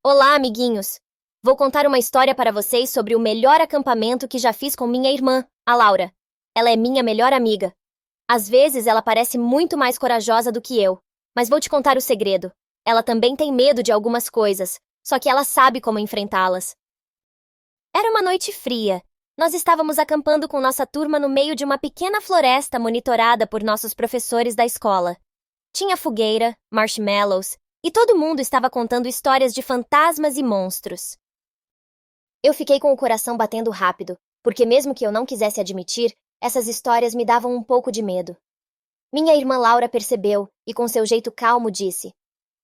Olá, amiguinhos! Vou contar uma história para vocês sobre o melhor acampamento que já fiz com minha irmã, a Laura. Ela é minha melhor amiga. Às vezes ela parece muito mais corajosa do que eu, mas vou te contar o segredo. Ela também tem medo de algumas coisas, só que ela sabe como enfrentá-las. Era uma noite fria. Nós estávamos acampando com nossa turma no meio de uma pequena floresta monitorada por nossos professores da escola. Tinha fogueira, marshmallows, e todo mundo estava contando histórias de fantasmas e monstros. Eu fiquei com o coração batendo rápido, porque mesmo que eu não quisesse admitir, essas histórias me davam um pouco de medo. Minha irmã Laura percebeu e, com seu jeito calmo, disse: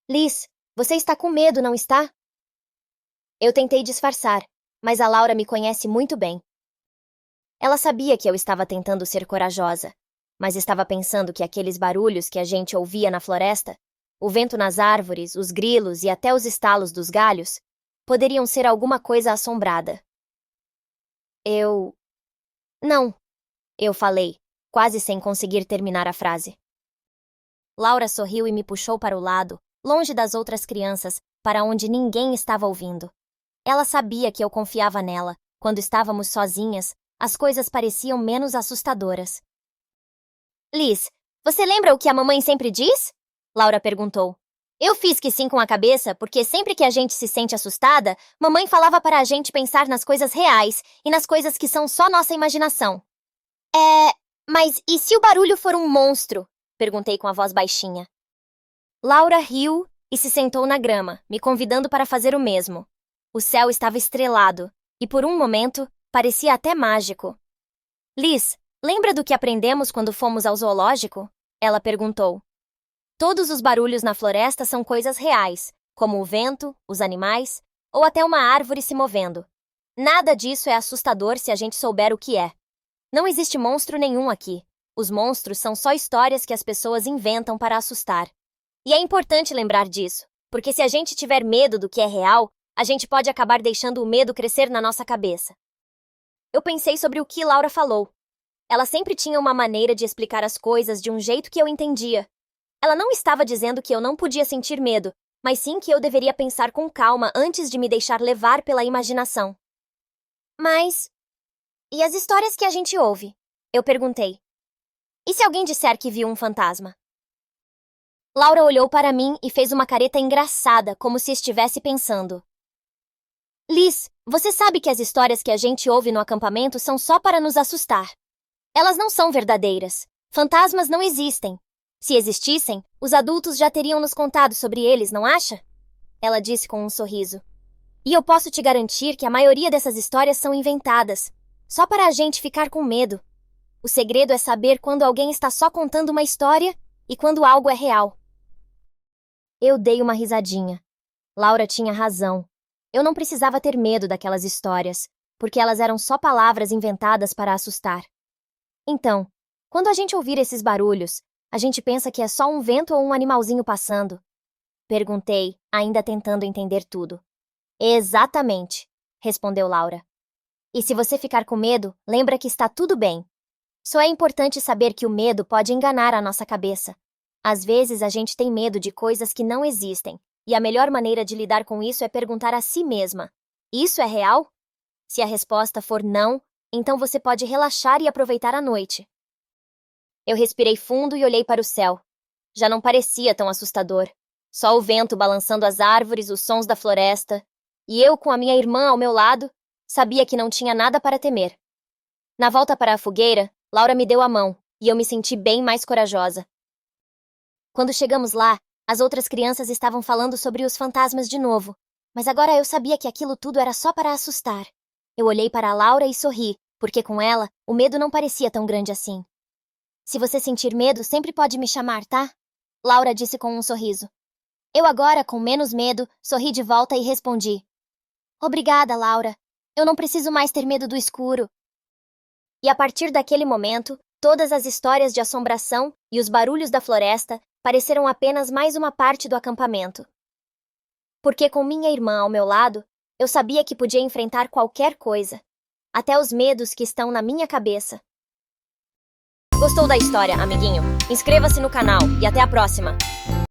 Liz, você está com medo, não está? Eu tentei disfarçar, mas a Laura me conhece muito bem. Ela sabia que eu estava tentando ser corajosa, mas estava pensando que aqueles barulhos que a gente ouvia na floresta, o vento nas árvores, os grilos e até os estalos dos galhos, poderiam ser alguma coisa assombrada. Não, eu falei, quase sem conseguir terminar a frase. Laura sorriu e me puxou para o lado, longe das outras crianças, para onde ninguém estava ouvindo. Ela sabia que eu confiava nela. Quando estávamos sozinhas, as coisas pareciam menos assustadoras. Liz, você lembra o que a mamãe sempre diz? Laura perguntou. Eu fiz que sim com a cabeça, porque sempre que a gente se sente assustada, mamãe falava para a gente pensar nas coisas reais e nas coisas que são só nossa imaginação. Mas e se o barulho for um monstro? Perguntei com a voz baixinha. Laura riu e se sentou na grama, me convidando para fazer o mesmo. O céu estava estrelado e, por um momento, parecia até mágico. Liz, lembra do que aprendemos quando fomos ao zoológico? Ela perguntou. Todos os barulhos na floresta são coisas reais, como o vento, os animais, ou até uma árvore se movendo. Nada disso é assustador se a gente souber o que é. Não existe monstro nenhum aqui. Os monstros são só histórias que as pessoas inventam para assustar. E é importante lembrar disso, porque se a gente tiver medo do que é real, a gente pode acabar deixando o medo crescer na nossa cabeça. Eu pensei sobre o que Laura falou. Ela sempre tinha uma maneira de explicar as coisas de um jeito que eu entendia. Ela não estava dizendo que eu não podia sentir medo, mas sim que eu deveria pensar com calma antes de me deixar levar pela imaginação. Mas... e as histórias que a gente ouve? Eu perguntei. E se alguém disser que viu um fantasma? Laura olhou para mim e fez uma careta engraçada, como se estivesse pensando. Liz, você sabe que as histórias que a gente ouve no acampamento são só para nos assustar. Elas não são verdadeiras. Fantasmas não existem. Se existissem, os adultos já teriam nos contado sobre eles, não acha? Ela disse com um sorriso. E eu posso te garantir que a maioria dessas histórias são inventadas, só para a gente ficar com medo. O segredo é saber quando alguém está só contando uma história e quando algo é real. Eu dei uma risadinha. Laura tinha razão. Eu não precisava ter medo daquelas histórias, porque elas eram só palavras inventadas para assustar. Então, quando a gente ouvir esses barulhos, a gente pensa que é só um vento ou um animalzinho passando? Perguntei, ainda tentando entender tudo. Exatamente, respondeu Laura. E se você ficar com medo, lembra que está tudo bem. Só é importante saber que o medo pode enganar a nossa cabeça. Às vezes a gente tem medo de coisas que não existem, e a melhor maneira de lidar com isso é perguntar a si mesma: isso é real? Se a resposta for não, então você pode relaxar e aproveitar a noite. Eu respirei fundo e olhei para o céu. Já não parecia tão assustador. Só o vento balançando as árvores, os sons da floresta. E eu, com a minha irmã ao meu lado, sabia que não tinha nada para temer. Na volta para a fogueira, Laura me deu a mão, e eu me senti bem mais corajosa. Quando chegamos lá, as outras crianças estavam falando sobre os fantasmas de novo, mas agora eu sabia que aquilo tudo era só para assustar. Eu olhei para a Laura e sorri, porque com ela, o medo não parecia tão grande assim. Se você sentir medo, sempre pode me chamar, tá? Laura disse com um sorriso. Eu agora, com menos medo, sorri de volta e respondi. Obrigada, Laura. Eu não preciso mais ter medo do escuro. E a partir daquele momento, todas as histórias de assombração e os barulhos da floresta pareceram apenas mais uma parte do acampamento. Porque com minha irmã ao meu lado, eu sabia que podia enfrentar qualquer coisa, até os medos que estão na minha cabeça. Gostou da história, amiguinho? Inscreva-se no canal e até a próxima!